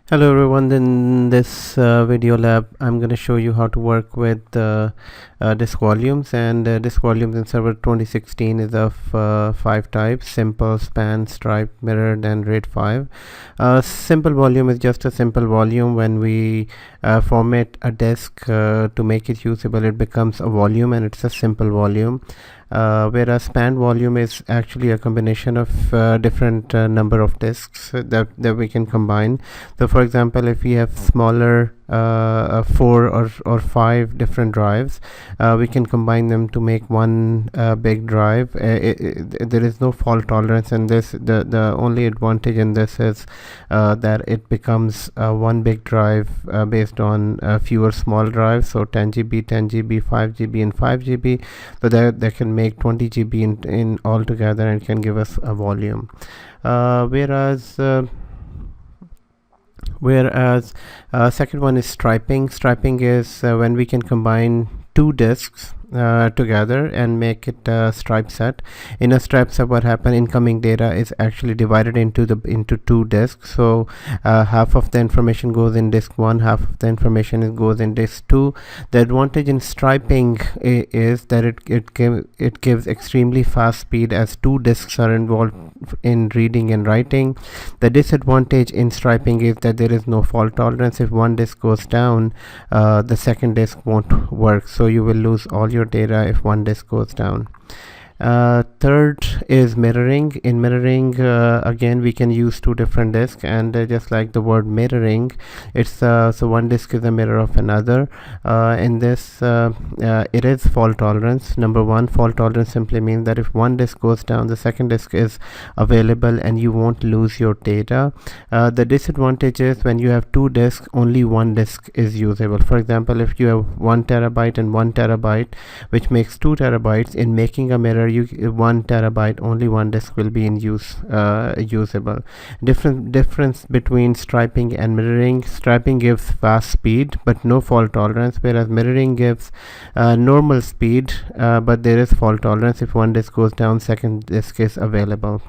Hello everyone, in this video lab I'm going to show you how to work with disk volumes, and disk volumes in server 2016 is of 5 types: simple, span, striped, mirrored and RAID5. Simple volume is just a simple volume. When we format a disk to make it usable, it becomes a volume and it's a simple volume. Whereas span volume is actually a combination of different number of disks that we can combine. So for example, if we have smaller 4 or 5 different drives, we can combine them to make one big drive. There is no fault tolerance in this. The only advantage in this is that it becomes one big drive based on fewer small drives. So 10 GB, 10 GB, 5 GB and 5 GB. So that can make 20 GB in all together and can give us a volume. Whereas second one is striping. Striping is when we can combine two disks together and make it a stripe set. In a stripe set, what happens, incoming data is actually divided into two disks. So half of the information goes in disk 1, half of the information goes in disk 2. The advantage in striping is that it gives extremely fast speed, as two disks are involved in reading and writing. The disadvantage in striping is that there is no fault tolerance. If one disk goes down, the second disk won't work, so you will lose all your data if one disk goes down. Third is mirroring. In mirroring, again, we can use two different disks, and just like the word mirroring, it's so one disk is a mirror of another. In this, it is fault tolerance. Number one, fault tolerance simply means that if one disk goes down, the second disk is available and you won't lose your data. The disadvantage is when you have two disks, only one disk is usable. For example, if you have 1 terabyte and 1 terabyte, which makes 2 terabytes, in making a mirror, 1 terabyte, only one disk will be in use usable. Difference between striping and mirroring: striping gives fast speed but no fault tolerance, whereas mirroring gives normal speed, but there is fault tolerance. If one disk goes down, second disk is available.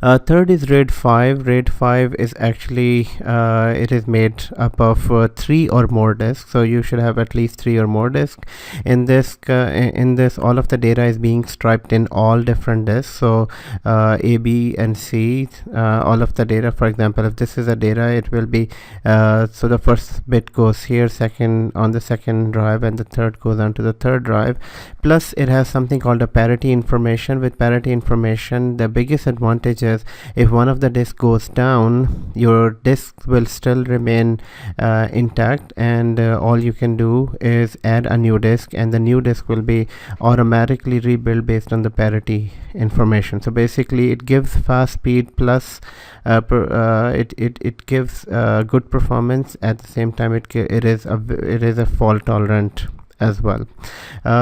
Third is RAID5. RAID5 is actually it is made up of 3 or more disks, so you should have at least 3 or more disks. In this, all of the data is being striped in all different disks. So A, B, and C, all of the data. For example, if this is a data, it will be so the first bit goes here, second on the second drive, and the third goes onto the third drive. Plus, it has something called a parity information. With parity information, the biggest advantage is if one of the disks goes down, your disk will still remain intact, and all you can do is add a new disk, and the new disk will be automatically rebuilt based on the parity information. So basically, it gives fast speed, plus it gives good performance. At the same time, it is a fault tolerant as well.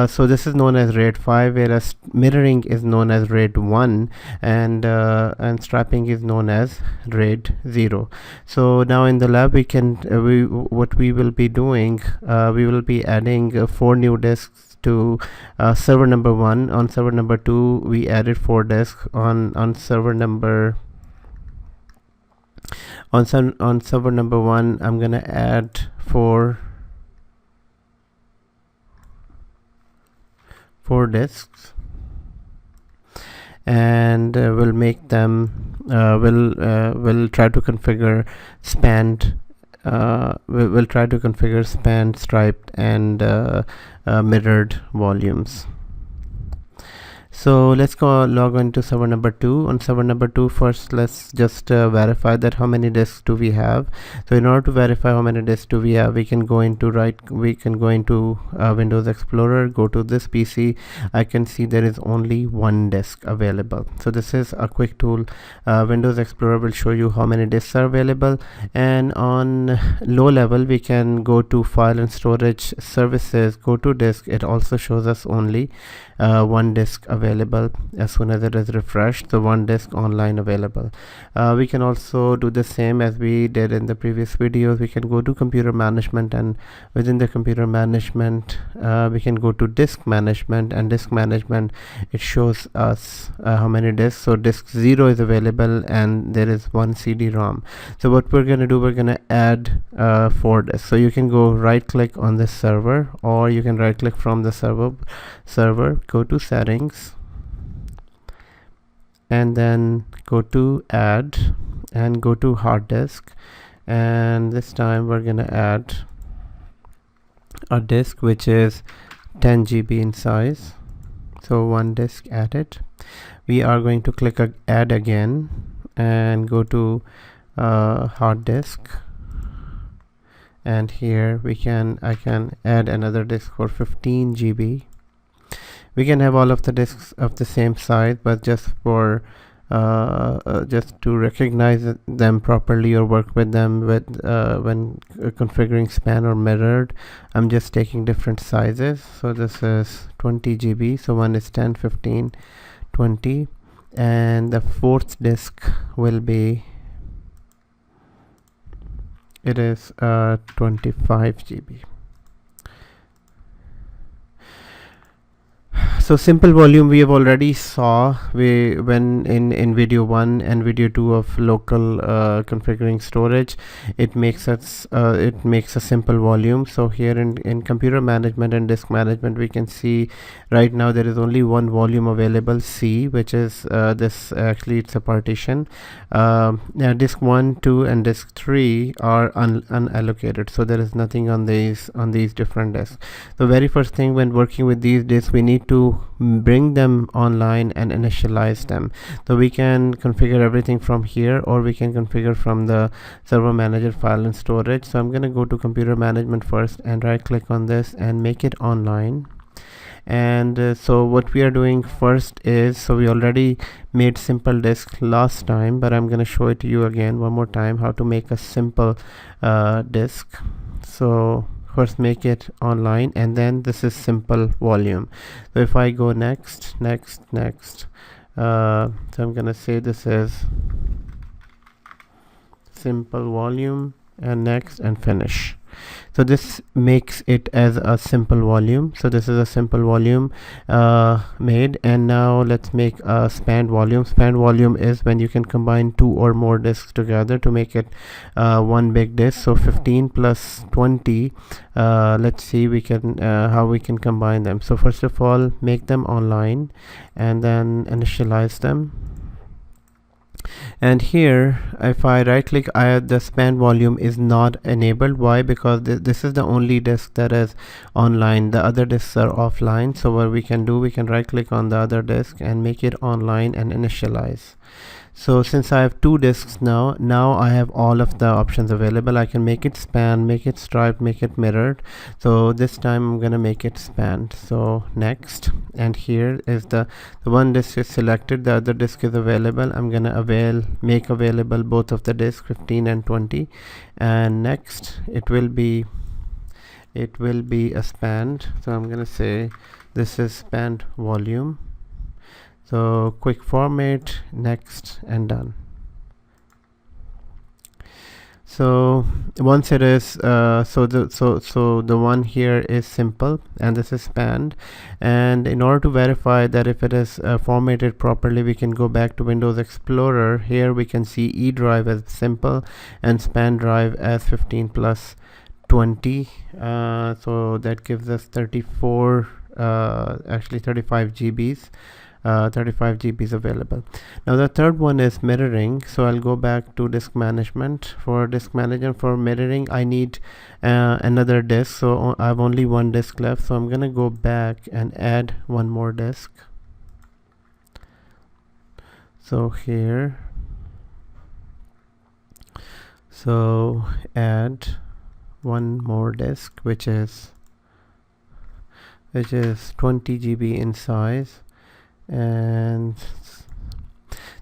So this is known as RAID5, whereas mirroring is known as RAID1, and striping is known as RAID0. So now in the lab, we can what we will be doing, we will be adding 4 new disks to server number 1. On server number 2, we added 4 disks. On server number on server number 1, I'm gonna add 4 disks, and we'll make them we'll try to configure spanned we'll try to configure spanned, striped and mirrored volumes. So let's go log on to server number 2. On server number 2, first let's just verify that how many disks do we have. So in order to verify how many disks do we have, we can go into Windows Explorer, go to this PC. I can see there is only one disk available. So this is a quick tool. Windows Explorer will show you how many disks are available, and on low level we can go to File and Storage Services, go to Disk. It also shows us only one disk available. available as soon as it is refreshed. So one disk online available. We can also do the same as we did in the previous videos. We can go to computer management, and within the computer management we can go to disk management, and disk management, it shows us how many disks. So disk 0 is available and there is one CD-ROM. So what we're going to do, we're going to add 4 disks. So you can go right click on this server, or you can right click from the server, go to settings, and then go to add and go to hard disk, and this time we're going to add a disk which is 10 GB in size. So one disk added. We are going to click add again and go to hard disk, and here I can add another disk for 15 GB. We can have all of the disks of the same size, but just for just to recognize them properly or work with them with when configuring span or mirrored, I'm just taking different sizes. So this is 20 GB, so one is 10, 15, 20, and the fourth disk will be, it is 25 GB. So simple volume we have already saw when in video 1 and video 2 of local configuring storage. It makes a simple volume. So here in computer management and disk management, we can see right now there is only one volume available, C, which is this. Actually it's a partition. Disk 1, 2 and disk 3 are unallocated, so there is nothing on these different disks. The very first thing when working with these disks, we need to bring them online and initialize them. So we can configure everything from here, or we can configure from the server manager file and storage. So I'm going to go to computer management first and right click on this and make it online. And so what we are doing first is, so we already made simple disk last time, but I'm going to show it to you again one more time how to make a simple disk. So first make it online, and then this is simple volume. So if I go next, so I'm gonna say this is simple volume, and next, and finish. So this makes it as a simple volume. So this is a simple volume made. And now let's make a spanned volume. Spanned volume is when you can combine 2 or more disks together to make it one big disk. So 15 plus 20, let's see how we can combine them. So first of all, make them online and then initialize them. And here if I right click, the span volume is not enabled. Why? Because this is the only disk that is online, the other disks are offline. So what we can do, we can right click on the other disk and make it online and initialize. So since I have 2 disks now I have all of the options available. I can make it span, make it striped, make it mirrored. So this time I'm gonna make it spanned. So next, and here is the one disk is selected, the other disk is available. I'm gonna make available both of the disks, 15 and 20, and next it will be a spanned. So I'm gonna say this is spanned volume. So quick format, next, and done. So once it is so the one here is simple and this is spanned. And in order to verify that if it is formatted properly, we can go back to Windows Explorer. Here we can see E drive as simple and span drive as 15 plus 20. So that gives us 35 GBs. 35 GBs available. Now the third one is mirroring. So I'll go back to disk management. For disk management, for mirroring, I need another disk. So I have only one disk left. So I'm gonna go back and add one more disk. So here, so add one more disk, which is 20 GB in size. And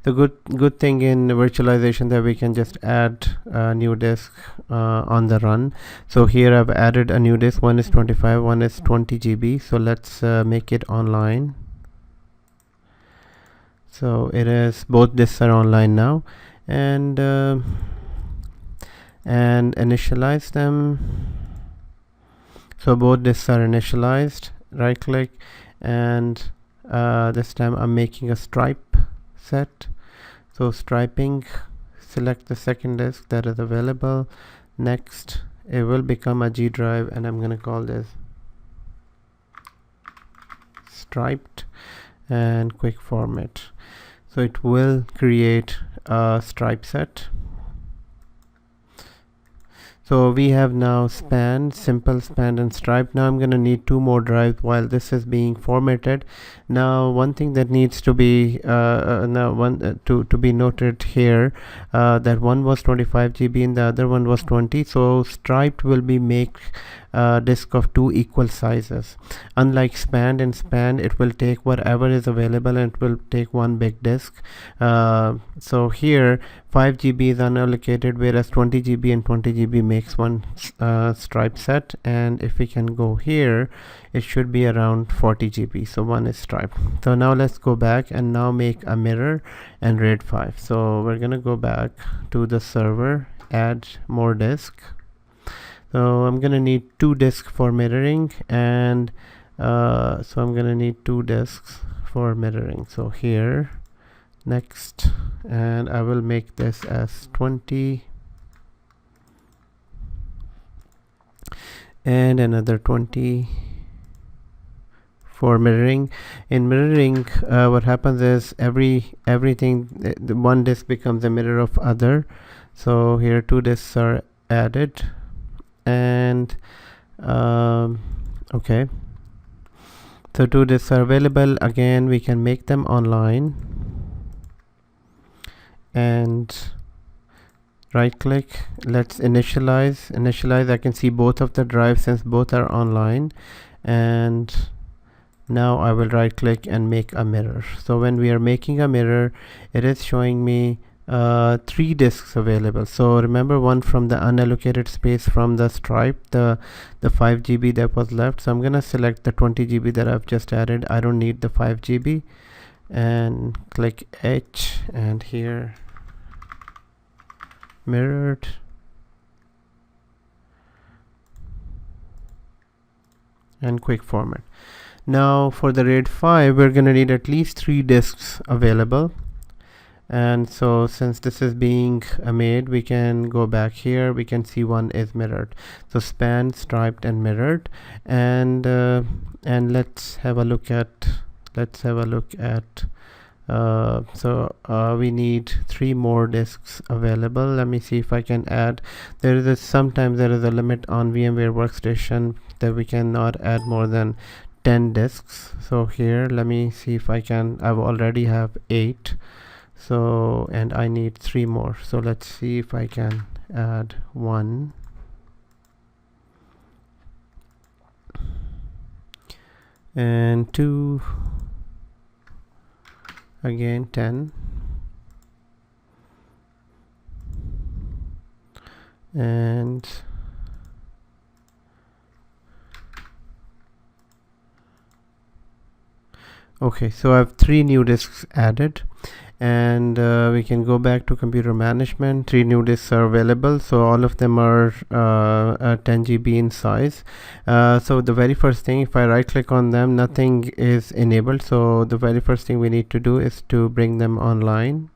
the good thing in virtualization that we can just add a new disk on the run. So here I've added a new disk. One is 25, one is 20 GB. So let's make it online. So it is, both disks are online now, and initialize them. So both disks are initialized. Right click, and this time I'm making a stripe set. So striping, select the second disk that is available. Next, it will become a G drive, and I'm gonna call this striped, and quick format. So it will create a stripe set. So we have now span, simple span, and stripe. Now I'm going to need two more drives while this is being formatted. Now one thing that needs to be to be noted here, that one was 25 GB and the other one was 20. So striped will be make disk of two equal sizes. Unlike span, in span it will take whatever is available and it will take one big disk. So here 5 GB is unallocated, whereas 20 GB and 20 GB makes one stripe set. And if we can go here, it should be around 40 GB. So one is striped. So now let's go back and now make a mirror and RAID5. So we're gonna go back to the server, add more disk. So I'm gonna need two disks for mirroring, and so I'm gonna need two disks for mirroring. So here, next, and I will make this as 20 and another 20 for mirroring. In mirroring, what happens is everything, the one disk becomes a mirror of other. So here two disks are added, and okay, so two disks are available. Again, we can make them online, and right click, let's initialize. I can see both of the drives since both are online, and now I will right click and make a mirror. So when we are making a mirror, it is showing me three disks available. So remember, one from the unallocated space from the stripe, the 5 GB that was left. So I'm gonna select the 20 GB that I've just added. I don't need the 5 GB, and click H, and here mirrored, and quick format. Now for the RAID5, we're gonna need at least 3 disks available. And so since this is being made, we can go back here. We can see one is mirrored. So span, striped, and mirrored. And let's have a look at we need 3 more disks available. Let me see if I can add. Sometimes there is a limit on VMware Workstation that we cannot add more than 10 disks. So here, let me see if I can. I already have 8. So, and I need 3 more. So let's see if I can add 1. And 2. Again 10. And okay, so I have 3 new disks added. And we can go back to computer management. 3 new disks are available, so all of them are 10 GB in size. So the very first thing, if I right click on them, nothing is enabled. So the very first thing we need to do is to bring them online.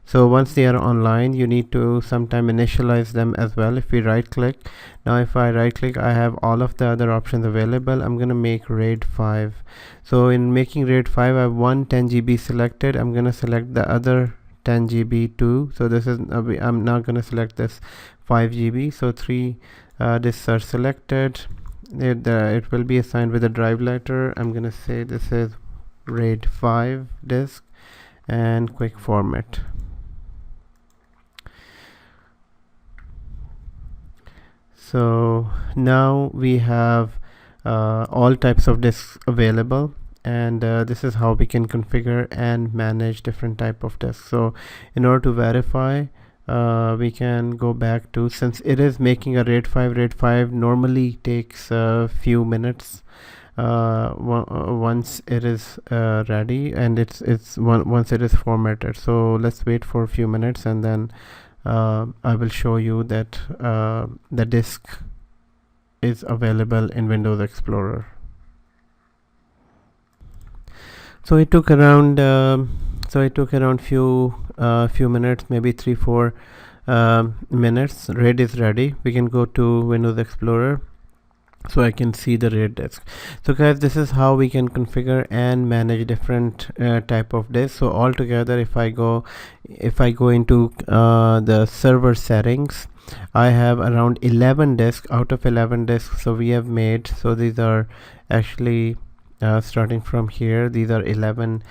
So once they are online, you need to sometime initialize them as well. If we right click, now if I right click, I have all of the other options available. I'm gonna make RAID5. So in making RAID5, I have one 10 GB selected. I'm gonna select the other 10 GB too. So this is I'm now gonna select this 5 GB. So 3 disks are selected. It will be assigned with a drive letter. I'm gonna say this is RAID5 disk, and quick format. So now we have all types of disks available, and this is how we can configure and manage different type of disks. So in order to verify, we can go back to, since it is making a RAID5 normally takes a few minutes once it is ready, and once it is formatted. So let's wait for a few minutes, and then I will show you that the disk is available in Windows Explorer. So it took around few minutes, maybe 3-4 minutes. RAID is ready. We can go to Windows Explorer, so I can see the RAID disk. So guys, this is how we can configure and manage different type of disks. So altogether, if I go into the server settings, I have around 11 disks out of 11 disks. So we have made, so these are actually starting from here, these are 11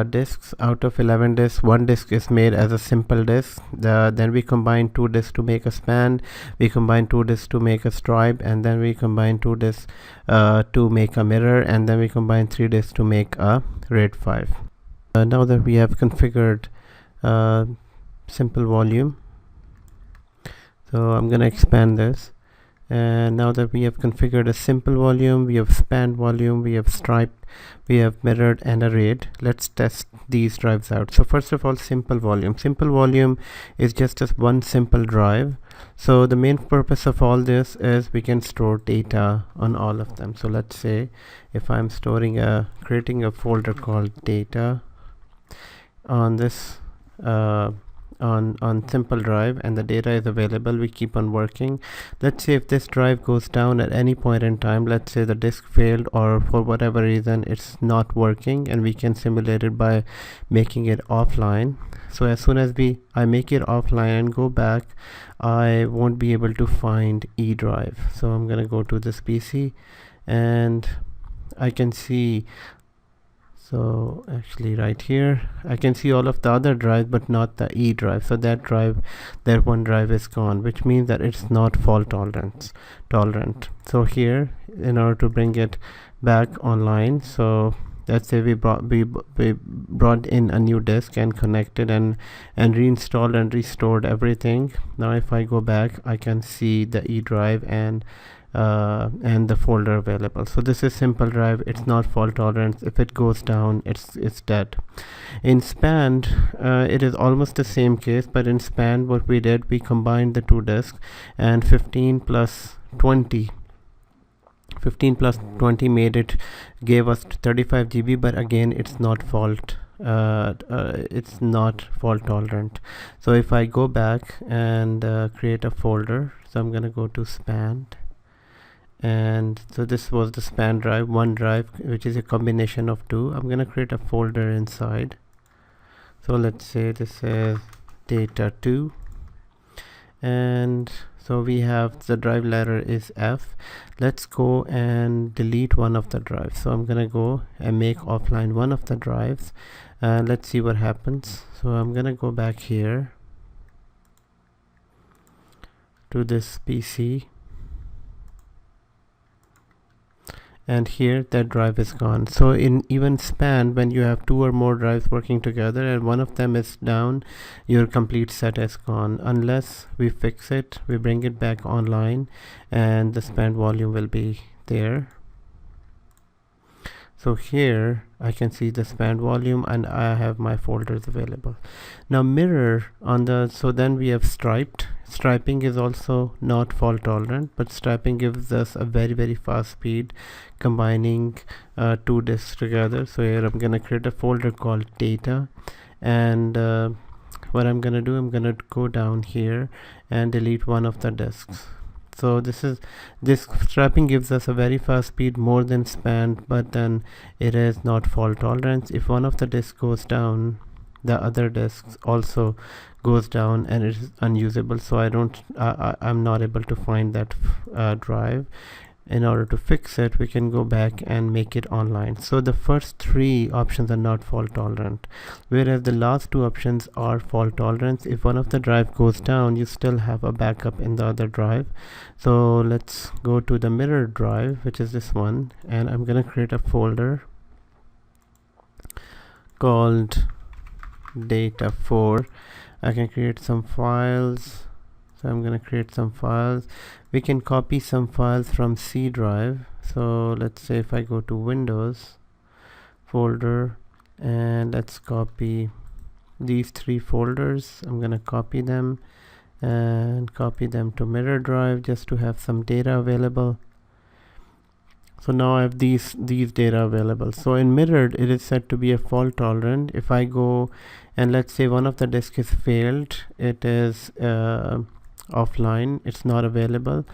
disks. Out of 11 disks, one disk is made as a simple disk. Then we combine 2 disks to make a span, we combine 2 disks to make a stripe, and then we combine 2 disks to make a mirror, and then we combine 3 disks to make a RAID5. Now that we have configured simple volume, so I'm gonna expand this. And now that we have configured a simple volume, we have spanned volume, we have striped, we have mirrored, and a RAID, let's test these drives out. So first of all, simple volume is just as one simple drive. So the main purpose of all this is we can store data on all of them. So let's say if I'm creating a folder called data on this on simple drive, and the data is available, we keep on working. Let's say if this drive goes down at any point in time, let's say the disk failed, or for whatever reason it's not working, and we can simulate it by making it offline. So as soon as I make it offline and go back, I won't be able to find E drive. So I'm gonna go to this PC, and I can see, so actually right here I can see all of the other drives but not the E drive. So that one drive is gone, which means that it's not fault tolerant. So here, in order to bring it back online, so let's say we brought in a new disk and connected and reinstalled and restored everything. Now if I go back, I can see the E drive and the folder available. So this is simple drive, it's not fault tolerant. If it goes down, it's dead. In span, it is almost the same case, but in span what we did, we combined the 2 disks, and 15 plus 20 gave us 35 GB, but again it's not fault tolerant. So if I go back and create a folder, so I'm gonna go to span, and so this was the span drive, one drive which is a combination of 2. I'm gonna create a folder inside. So let's say this is data 2, and so we have the drive letter is F. Let's go and delete one of the drives. So I'm gonna go and make offline one of the drives, and let's see what happens. So I'm gonna go back here to this PC, and here that drive is gone. So in even span, when you have 2 or more drives working together and one of them is down, your complete set is gone. Unless we fix it, we bring it back online, and the span volume will be there. So here I can see the span volume, and I have my folders available. Now mirror on the, so then we have striped. Striping is also not fault tolerant, but striping gives us a very fast speed combining 2 disks together. So here I'm gonna create a folder called data, and what I'm gonna do, I'm gonna go down here and delete one of the disks. So this striping gives us a very fast speed, more than span, but then it is not fault tolerance. If one of the disks goes down, the other disks also goes down and it is unusable. So I'm not able to find that drive. In order to fix it, we can go back and make it online. So the first 3 options are not fault tolerant, whereas the last 2 options are fault tolerant. If one of the drive goes down, you still have a backup in the other drive. So let's go to the mirror drive, which is this one, and I'm gonna create a folder called data 4. I can create some files. So I'm going to create some files. We can copy some files from C drive. So let's say if I go to Windows folder, and let's copy these 3 folders. I'm going to copy them and copy them to mirror drive just to have some data available. So now I have these data available. So in mirrored, it is set to be a fault tolerant. If I go and let's say one of the disk is failed, it is offline, it's not available,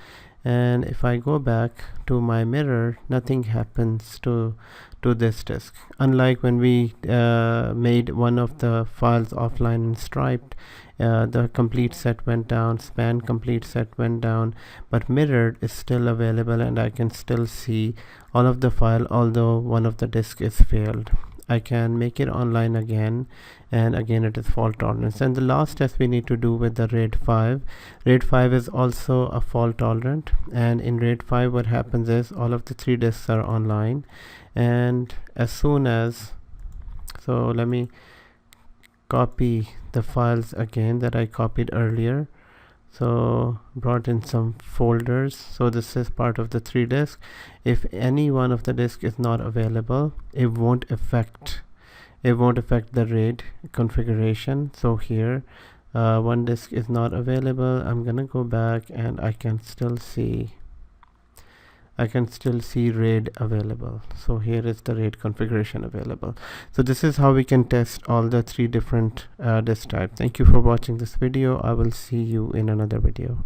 and if I go back to my mirror, nothing happens to this disk. Unlike when we made one of the files offline and striped, the complete set went down, span complete set went down, but mirrored is still available and I can still see all of the file although one of the disk is failed. I can make it online again, and again it is fault tolerance. And the last test we need to do with the RAID5. RAID5 is also a fault tolerant, and in RAID5 what happens is all of the 3 disks are online, and as soon as, so let me copy the files again that I copied earlier. So brought in some folders. So this is part of the 3 disk. If any one of the disk is not available, it won't affect the RAID configuration. So here one disk is not available. I'm gonna go back and I can still see RAID available. So here is the RAID configuration available. So this is how we can test all the 3 different disk types. Thank you for watching this video. I will see you in another video.